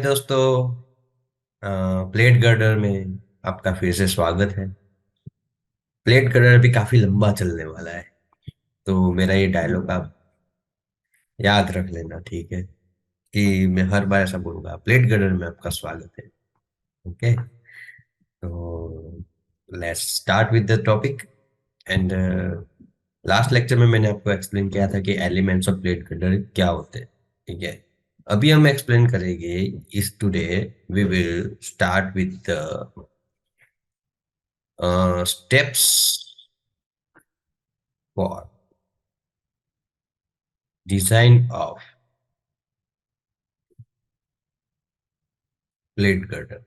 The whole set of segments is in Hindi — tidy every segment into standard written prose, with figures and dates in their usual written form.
दोस्तों, प्लेट गर्डर में आपका फिर से स्वागत है। प्लेट गर्डर अभी काफी लंबा चलने वाला है, तो मेरा ये डायलॉग आप याद रख लेना, ठीक है? कि मैं हर बार ऐसा बोलूंगा, प्लेट गर्डर में आपका स्वागत है। ओके, तो let's start with the topic. And last lecture में मैंने आपको एक्सप्लेन किया था कि एलिमेंट्स ऑफ प्लेट गर्डर क्या होते हैं, ठीक है? अभी हम एक्सप्लेन करेंगे। इस today we will start with the steps for design of plate girder.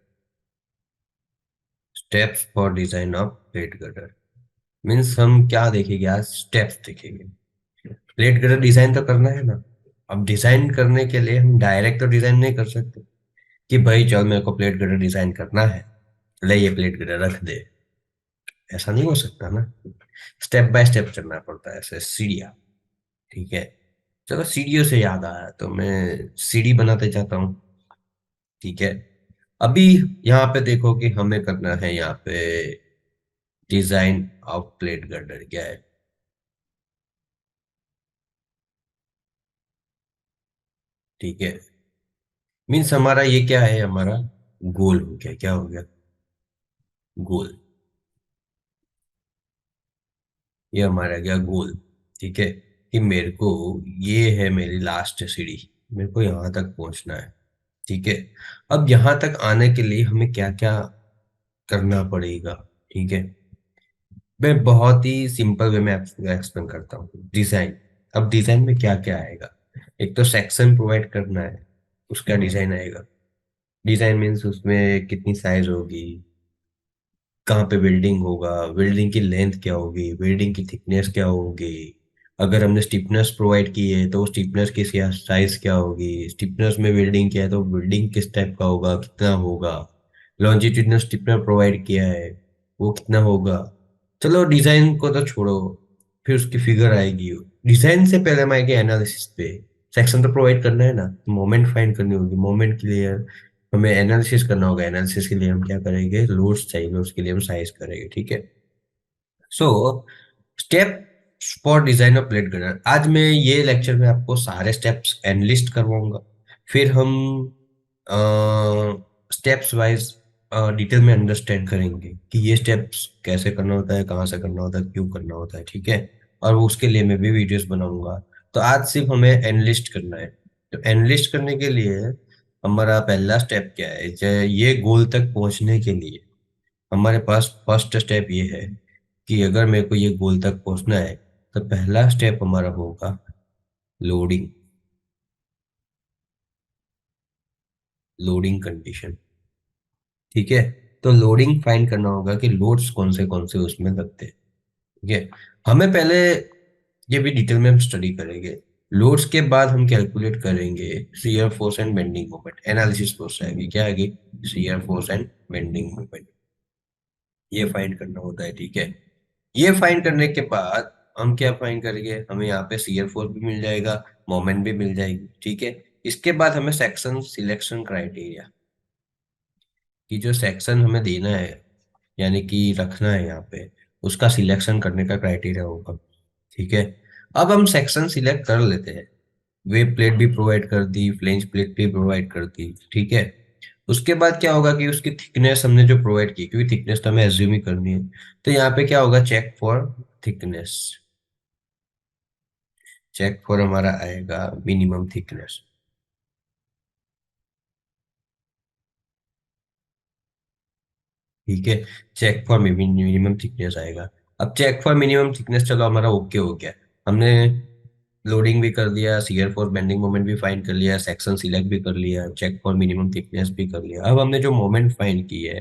Steps for design of plate girder means हम क्या देखेंगे आज? स्टेप्स देखेंगे। प्लेट गर्डर डिजाइन तो करना है ना। अब डिजाइन करने के लिए हम डायरेक्ट तो डिजाइन नहीं कर सकते कि भाई चल मेरे को प्लेट गर्डर डिजाइन करना है, ले ये प्लेट गर्डर रख दे। ऐसा नहीं हो सकता ना। स्टेप बाय स्टेप चलना पड़ता है, ऐसे सीढ़ियाँ। ठीक है, चलो सीढ़ियों से याद आया तो मैं सीढ़ी बनाते जाता हूँ। ठीक है, अभी यहाँ पे देखो कि हमें करना है यहाँ पे डिजाइन ऑफ प्लेट गर्डर क्या है। ठीक है, मीन्स हमारा ये क्या है, हमारा गोल हो गया। क्या हो गया? गोल। ये हमारा गया गोल। ठीक है, कि मेरे को ये है मेरी लास्ट सीढ़ी, मेरे को यहाँ तक पहुंचना है। ठीक है, अब यहाँ तक आने के लिए हमें क्या क्या करना पड़ेगा? ठीक है, मैं बहुत ही सिंपल वे में एक्सप्लेन करता हूँ। डिजाइन। अब डिजाइन में क्या क्या आएगा? एक तो सेक्शन प्रोवाइड करना है, उसका डिजाइन आएगा। डिजाइन मीन्स उसमें कितनी साइज होगी, कहाँ पे बिल्डिंग होगा, बिल्डिंग की लेंथ क्या होगी, बिल्डिंग की थिकनेस क्या होगी, अगर हमने स्टिफनेस प्रोवाइड की है तो स्टिफनेस की साइज क्या होगी, स्टिफनेस में बिल्डिंग क्या है तो बिल्डिंग किस टाइप का होगा, कितना होगा, लॉन्जिट्यूडनल स्टिफनर प्रोवाइड किया है वो कितना होगा। चलो डिजाइन को तो छोड़ो, फिर उसकी फिगर आएगी। डिजाइन से पहले हम आएंगे एनालिसिस पे। सेक्शन तो प्रोवाइड करना है ना, मोमेंट फाइंड करनी होगी। मोमेंट के लिए हमें एनालिसिस करना होगा। एनालिसिस के लिए हम क्या करेंगे? लोड्स चाहिए, लोड्स के लिए हम साइज करेंगे। ठीक है, so step for design of plate girder. आज मैं ये लेक्चर में आपको सारे स्टेप्स एनलिस्ट करवाऊंगा, फिर हम स्टेप्स वाइज डिटेल में अंडरस्टैंड करेंगे कि ये स्टेप्स कैसे करना होता है, कहाँ से करना होता है, क्यों करना होता है। ठीक है, और उसके लिए मैं भी वीडियोस बनाऊंगा। तो आज सिर्फ हमें एनलिस्ट करना है। तो एनलिस्ट करने के लिए हमारा पहला स्टेप क्या है? ये गोल तक पहुंचने के लिए हमारे पास फर्स्ट स्टेप ये है कि अगर मेरे को ये गोल तक पहुंचना है तो पहला स्टेप हमारा होगा लोडिंग। Loading condition. ठीक है, तो लोडिंग फाइंड करना होगा कि लोड्स कौन से उसमें लगते हैं। ठीक है, हमें पहले ये भी डिटेल में हम स्टडी करेंगे। लोड्स के बाद हम कैलकुलेट करेंगे shear force and bending moment. Analysis force आएगी, क्या आएगी? Shear force and bending moment. ये फाइंड करना होता है। ठीक है, ये फाइंड करने के बाद हम क्या फाइंड करेंगे? हमें यहाँ पे शियर फोर्स भी मिल जाएगा, मोमेंट भी मिल जाएगी। ठीक है, इसके बाद हमें सेक्शन सिलेक्शन क्राइटेरिया, कि जो सेक्शन हमें देना है यानी कि रखना है यहाँ पे, उसका सिलेक्शन करने का क्राइटेरिया होगा। ठीक है, अब हम सेक्शन सिलेक्ट कर लेते हैं। वेब प्लेट भी प्रोवाइड कर दी, फ्लेंज प्लेट भी प्रोवाइड कर दी। ठीक है, उसके बाद क्या होगा कि उसकी थिकनेस हमने जो प्रोवाइड की, क्योंकि थिकनेस तो हमें एज्यूम ही करनी है, तो यहाँ पे क्या होगा? Check for thickness. Check for हमारा आएगा मिनिमम थिकनेस। ठीक है, चेक फॉर मिनिमम थिकनेस आएगा। अब चेक फॉर मिनिमम थिकनेस, चलो हमारा ओके हो गया। हमने लोडिंग भी कर दिया, शियर फोर्स बेंडिंग मोमेंट भी फाइंड कर लिया, सेक्शन सिलेक्ट भी कर लिया, चेक फॉर मिनिमम थिकनेस भी कर लिया। अब हमने जो मोमेंट फाइंड की है,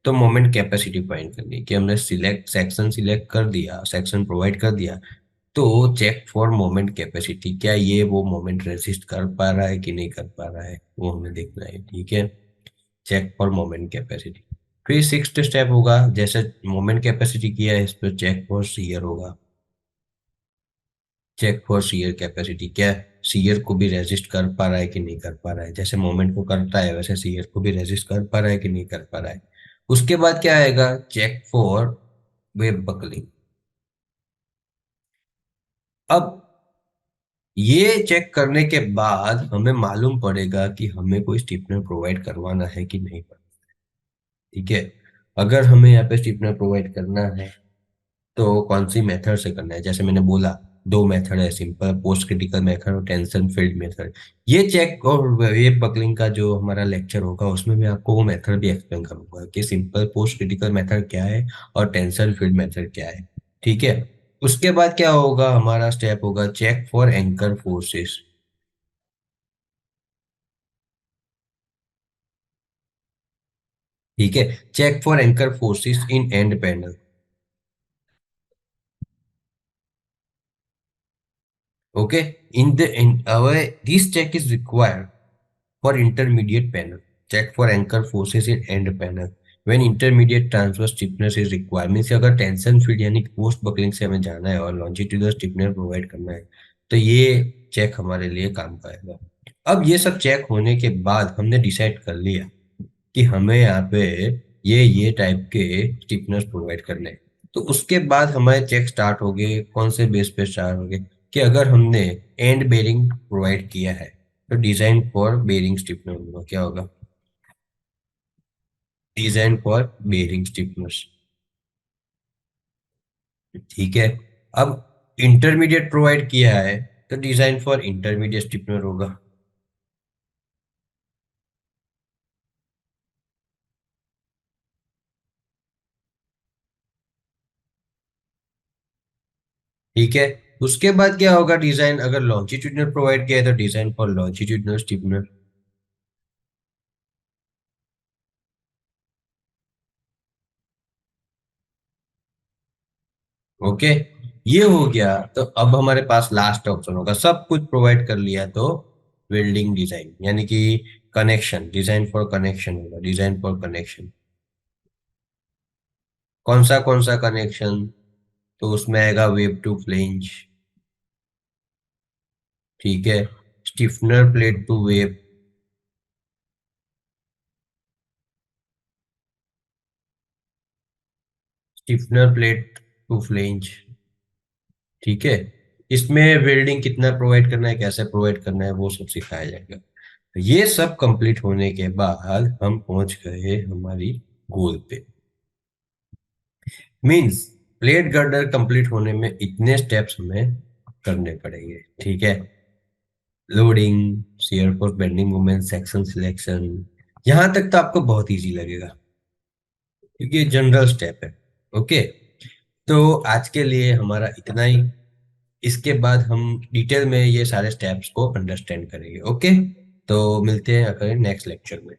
तो मोमेंट कैपेसिटी फाइंड करनी है कि हमने सिलेक्ट सेक्शन सिलेक्ट कर दिया, सेक्शन प्रोवाइड कर दिया, तो चेक फॉर मोमेंट कैपेसिटी, क्या ये वो मोमेंट रेसिस्ट कर पा रहा है कि नहीं कर पा रहा है, वो हमें देखना है। ठीक है, चेक फॉर मोमेंट कैपेसिटी। फिर सिक्स्थ स्टेप होगा, जैसे मोमेंट कैपेसिटी किया है, इस पर चेक फॉर शियर होगा। चेक फॉर शियर कैपेसिटी क्या है? सीयर को भी रेजिस्ट कर पा रहा है कि नहीं कर पा रहा है। जैसे मोमेंट को करता है वैसे सीयर को भी रेजिस्ट कर पा रहा है कि नहीं कर पा रहा है। उसके बाद क्या आएगा, चेक फॉर वेब बकलिंग। अब ये चेक करने के बाद हमें मालूम पड़ेगा कि हमें कोई स्टिफनर प्रोवाइड करवाना है कि नहीं। ठीक है, अगर हमें यहाँ पे स्टिफनर प्रोवाइड करना है तो कौन सी मेथड से करना है। जैसे मैंने बोला, दो मेथड है, सिंपल पोस्ट क्रिटिकल मेथड और टेंशन फील्ड मेथड। ये चेक और वेब बकलिंग का जो हमारा लेक्चर होगा उसमें मैं आपको वो मेथड भी एक्सप्लेन करूंगा कि सिंपल पोस्ट क्रिटिकल मेथड क्या है और टेंशन फील्ड मेथड क्या है। ठीक है, उसके बाद क्या होगा, हमारा स्टेप होगा चेक फॉर एंकर फोर्सेस। ठीक है, check for anchor forces in end panel. Okay, in the this check is required for intermediate panel. Check for anchor forces in end panel. When intermediate transverse stiffness is required, means अगर टेंशन फील्ड यानी पोस्ट बकलिंग से हमें जाना है और लॉन्जिट्यूडल स्टिफनेस प्रोवाइड करना है तो ये चेक हमारे लिए काम का आएगा। अब ये सब चेक होने के बाद हमने डिसाइड कर लिया कि हमें यहाँ पे ये टाइप के स्टिफनेस प्रोवाइड करने हैं। तो उसके बाद हमारे चेक स्टार्ट हो गए, कौन से बेस पे स्टार्ट हो गए कि अगर हमने एंड बेरिंग प्रोवाइड किया है तो डिजाइन फॉर बेरिंग स्टिफनर होगा। क्या होगा, डिजाइन फॉर बेरिंग स्टिफनर्स। ठीक है, अब इंटरमीडिएट प्रोवाइड किया है तो डिजाइन फॉर इंटरमीडिएट स्टिफनर होगा। ठीक है, उसके बाद क्या होगा, डिजाइन अगर लॉन्जिट्यूडनल प्रोवाइड किया है तो design for longitudinal stiffener. Okay, ये हो गया तो अब हमारे पास लास्ट ऑप्शन होगा, सब कुछ प्रोवाइड कर लिया तो वेल्डिंग डिजाइन यानी कि कनेक्शन, डिजाइन फॉर कनेक्शन होगा, डिजाइन फॉर कनेक्शन। कौन सा कनेक्शन, तो उसमें आएगा वेब टू फ्लेंज। ठीक है, stiffener plate to web, stiffener plate to flange. ठीक है, इसमें वेल्डिंग कितना प्रोवाइड करना है, कैसे प्रोवाइड करना है, वो सब सिखाया जाएगा। ये सब कंप्लीट होने के बाद हम पहुंच गए हमारी गोल पे। मींस प्लेट गर्डर कंप्लीट होने में इतने स्टेप्स हमें करने पड़ेंगे। ठीक है, loading, shear force, bending moment, section selection, यहां तक तो आपको बहुत इजी लगेगा क्योंकि ये जनरल स्टेप है। ओके, तो आज के लिए हमारा इतना ही। इसके बाद हम डिटेल में ये सारे स्टेप्स को अंडरस्टैंड करेंगे। ओके, तो मिलते हैं अगले नेक्स्ट लेक्चर में।